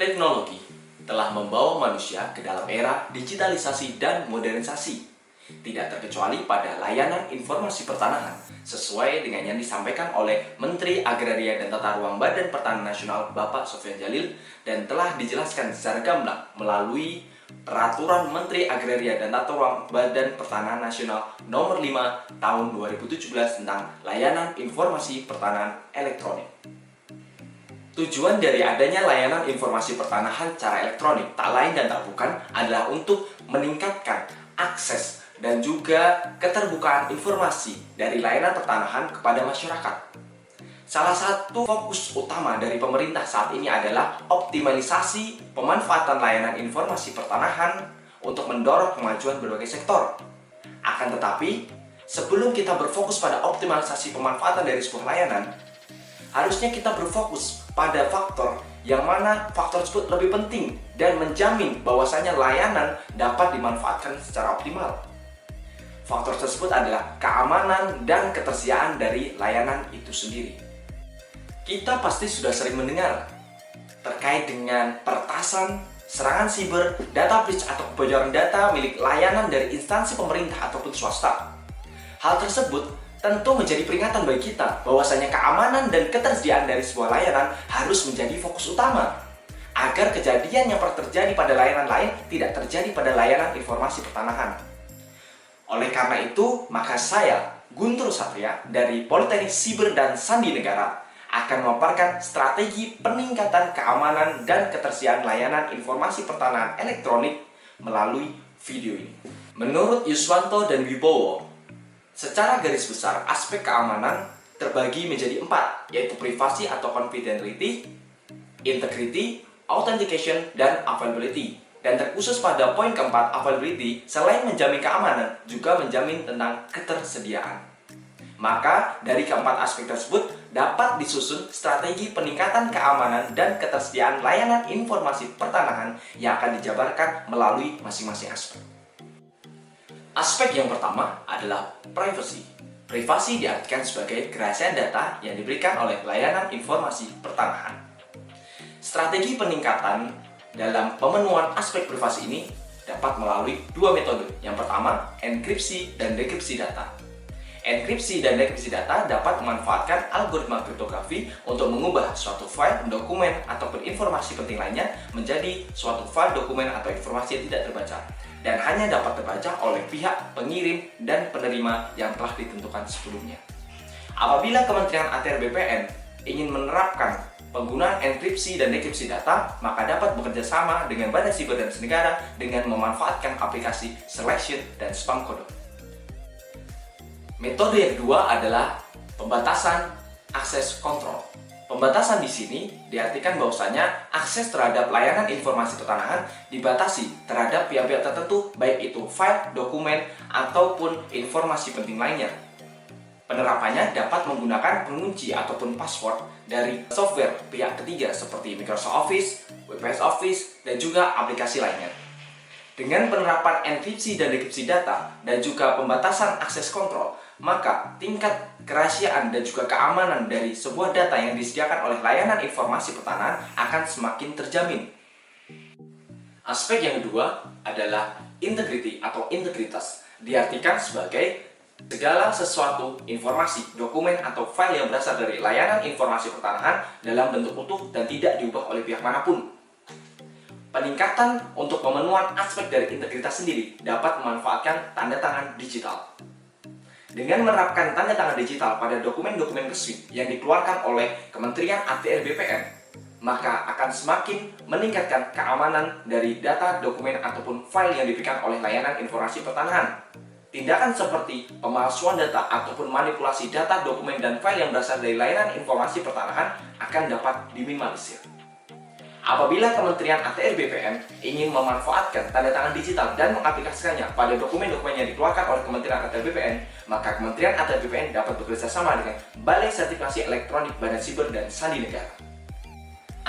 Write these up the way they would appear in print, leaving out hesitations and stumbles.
Teknologi telah membawa manusia ke dalam era digitalisasi dan modernisasi, tidak terkecuali pada layanan informasi pertanahan, sesuai dengan yang disampaikan oleh Menteri Agraria dan Tata Ruang Badan Pertanahan Nasional Bapak Sofyan Djalil dan telah dijelaskan secara gamblang melalui Peraturan Menteri Agraria dan Tata Ruang Badan Pertanahan Nasional Nomor 5 Tahun 2017 tentang Layanan Informasi Pertanahan Elektronik. Tujuan dari adanya layanan informasi pertanahan secara elektronik tak lain dan tak bukan adalah untuk meningkatkan akses dan juga keterbukaan informasi dari layanan pertanahan kepada masyarakat. Salah satu fokus utama dari pemerintah saat ini adalah optimalisasi pemanfaatan layanan informasi pertanahan untuk mendorong kemajuan berbagai sektor. Akan tetapi, sebelum kita berfokus pada optimalisasi pemanfaatan dari sebuah layanan, harusnya kita berfokus pada faktor yang mana faktor tersebut lebih penting dan menjamin bahwasanya layanan dapat dimanfaatkan secara optimal. Faktor tersebut adalah keamanan dan ketersediaan dari layanan itu sendiri. Kita pasti sudah sering mendengar terkait dengan peretasan, serangan siber, data breach atau kebocoran data milik layanan dari instansi pemerintah ataupun swasta. Hal tersebut tentu menjadi peringatan bagi kita bahwasanya keamanan dan ketersediaan dari sebuah layanan harus menjadi fokus utama agar kejadian yang pernah terjadi pada layanan lain tidak terjadi pada layanan informasi pertanahan. Oleh karena itu, maka saya, Guntur Satria dari Politeknik Siber dan Sandi Negara akan memaparkan strategi peningkatan keamanan dan ketersediaan layanan informasi pertanahan elektronik melalui video ini. Menurut Yuswanto dan Wibowo, secara garis besar, aspek keamanan terbagi menjadi 4, yaitu privasi atau confidentiality, integrity, authentication, dan availability. Dan terkhusus pada poin keempat, availability, selain menjamin keamanan, juga menjamin tentang ketersediaan. Maka, dari keempat aspek tersebut, dapat disusun strategi peningkatan keamanan dan ketersediaan layanan informasi pertanahan yang akan dijabarkan melalui masing-masing aspek. Aspek yang pertama adalah privacy. Privasi diartikan sebagai kerahasiaan data yang diberikan oleh layanan informasi pertanahan. Strategi peningkatan dalam pemenuhan aspek privasi ini dapat melalui dua metode. Yang pertama, enkripsi dan dekripsi data. Enkripsi dan dekripsi data dapat memanfaatkan algoritma kriptografi untuk mengubah suatu file, dokumen, ataupun informasi penting lainnya menjadi suatu file, dokumen, atau informasi yang tidak terbaca dan hanya dapat terbaca oleh pihak pengirim dan penerima yang telah ditentukan sebelumnya. Apabila Kementerian ATR BPN ingin menerapkan penggunaan enkripsi dan dekripsi data, maka dapat bekerja sama dengan Badan Siber dan Negara dengan memanfaatkan aplikasi Selection dan Spam Code. Metode yang kedua adalah pembatasan akses kontrol. Pembatasan di sini diartikan bahwasanya akses terhadap layanan informasi pertanahan dibatasi terhadap pihak-pihak tertentu, baik itu file, dokumen, ataupun informasi penting lainnya. Penerapannya dapat menggunakan pengunci ataupun password dari software pihak ketiga seperti Microsoft Office, WPS Office, dan juga aplikasi lainnya. Dengan penerapan enkripsi dan dekripsi data dan juga pembatasan akses kontrol, maka tingkat kerahasiaan dan juga keamanan dari sebuah data yang disediakan oleh layanan informasi pertanahan akan semakin terjamin. Aspek yang kedua adalah integrity atau integritas. Diartikan sebagai segala sesuatu informasi, dokumen, atau file yang berasal dari layanan informasi pertanahan dalam bentuk utuh dan tidak diubah oleh pihak manapun. Peningkatan untuk pemenuhan aspek dari integritas sendiri dapat memanfaatkan tanda tangan digital. Dengan menerapkan tanda tangan digital pada dokumen-dokumen resmi yang dikeluarkan oleh Kementerian ATR BPN, maka akan semakin meningkatkan keamanan dari data, dokumen, ataupun file yang diberikan oleh layanan informasi pertanahan. Tindakan seperti pemalsuan data ataupun manipulasi data, dokumen, dan file yang berasal dari layanan informasi pertanahan akan dapat diminimalisir. Apabila Kementerian ATR BPN ingin memanfaatkan tanda tangan digital dan mengaplikasikannya pada dokumen-dokumen yang dikeluarkan oleh Kementerian ATR BPN, maka Kementerian ATR BPN dapat bekerja sama dengan Balai Sertifikasi Elektronik Badan Siber dan Sandi Negara.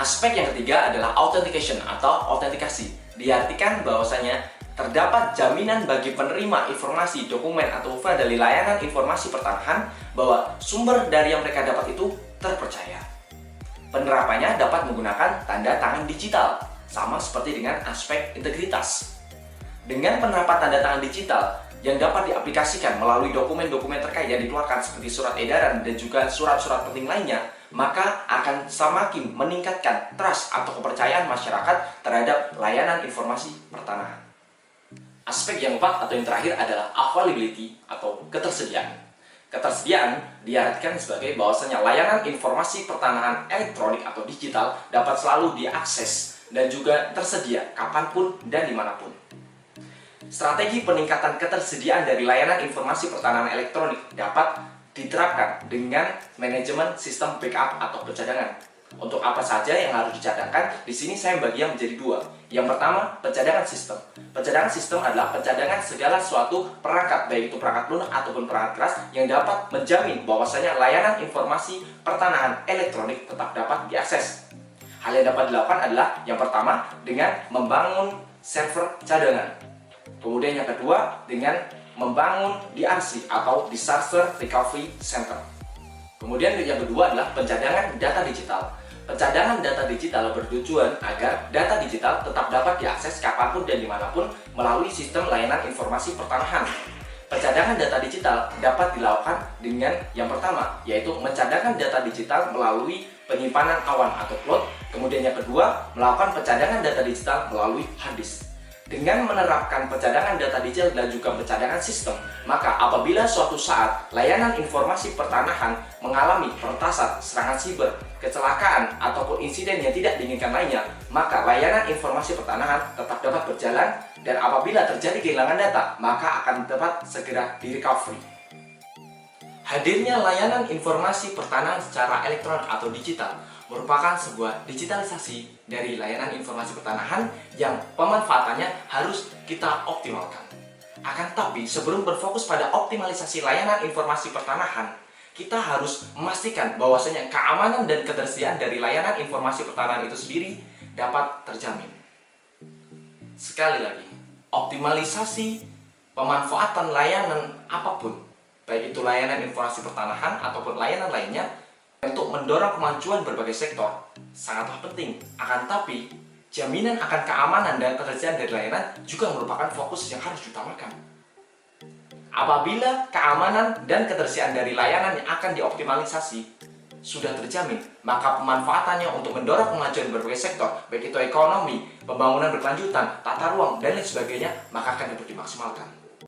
Aspek yang ketiga adalah authentication atau autentikasi. Diartikan bahwasanya terdapat jaminan bagi penerima informasi, dokumen, atau file dari layanan informasi pertanahan bahwa sumber dari yang mereka dapat itu terpercaya. Penerapannya dapat menggunakan tanda tangan digital, sama seperti dengan aspek integritas. Dengan penerapan tanda tangan digital yang dapat diaplikasikan melalui dokumen-dokumen terkait yang dikeluarkan seperti surat edaran dan juga surat-surat penting lainnya, maka akan semakin meningkatkan trust atau kepercayaan masyarakat terhadap layanan informasi pertanahan. Aspek yang keempat atau yang terakhir adalah availability atau ketersediaan. Ketersediaan diartikan sebagai bahwasanya layanan informasi pertanahan elektronik atau digital dapat selalu diakses dan juga tersedia kapanpun dan dimanapun. Strategi peningkatan ketersediaan dari layanan informasi pertanahan elektronik dapat diterapkan dengan manajemen sistem backup atau pencadangan. Untuk apa saja yang harus dicadangkan? Di sini saya baginya menjadi dua. Yang pertama, pencadangan sistem. Pencadangan sistem adalah pencadangan segala suatu perangkat, baik itu perangkat lunak ataupun perangkat keras, yang dapat menjamin bahwasanya layanan informasi pertanahan elektronik tetap dapat diakses. Hal yang dapat dilakukan adalah yang pertama dengan membangun server cadangan. Kemudian yang kedua dengan membangun DRC atau Disaster Recovery Center. Kemudian yang kedua adalah pencadangan data digital. Pencadangan data digital bertujuan agar data digital tetap dapat diakses kapanpun dan dimanapun melalui sistem layanan informasi pertanahan. Pencadangan data digital dapat dilakukan dengan yang pertama, yaitu mencadangkan data digital melalui penyimpanan awan atau cloud. Kemudian yang kedua, melakukan pencadangan data digital melalui hard disk. Dengan menerapkan pencadangan data digital dan juga pencadangan sistem, maka apabila suatu saat layanan informasi pertanahan mengalami peretasan, serangan siber, kecelakaan, ataupun insiden yang tidak diinginkan lainnya, maka layanan informasi pertanahan tetap dapat berjalan dan apabila terjadi kehilangan data, maka akan dapat segera di-recovery. Hadirnya layanan informasi pertanahan secara elektronik atau digital merupakan sebuah digitalisasi dari layanan informasi pertanahan yang pemanfaatannya harus kita optimalkan. Akan tetapi, sebelum berfokus pada optimalisasi layanan informasi pertanahan, kita harus memastikan bahwasanya keamanan dan ketersediaan dari layanan informasi pertanahan itu sendiri dapat terjamin. Sekali lagi, optimalisasi pemanfaatan layanan apapun, baik itu layanan informasi pertanahan ataupun layanan lainnya, untuk mendorong kemajuan berbagai sektor sangatlah penting. Akan tapi, jaminan akan keamanan dan ketersediaan dari layanan juga merupakan fokus yang harus diutamakan. Apabila keamanan dan ketersediaan dari layanan yang akan dioptimalisasi sudah terjamin, maka pemanfaatannya untuk mendorong kemajuan berbagai sektor, baik itu ekonomi, pembangunan berkelanjutan, tata ruang, dan lain sebagainya, maka akan dapat dimaksimalkan.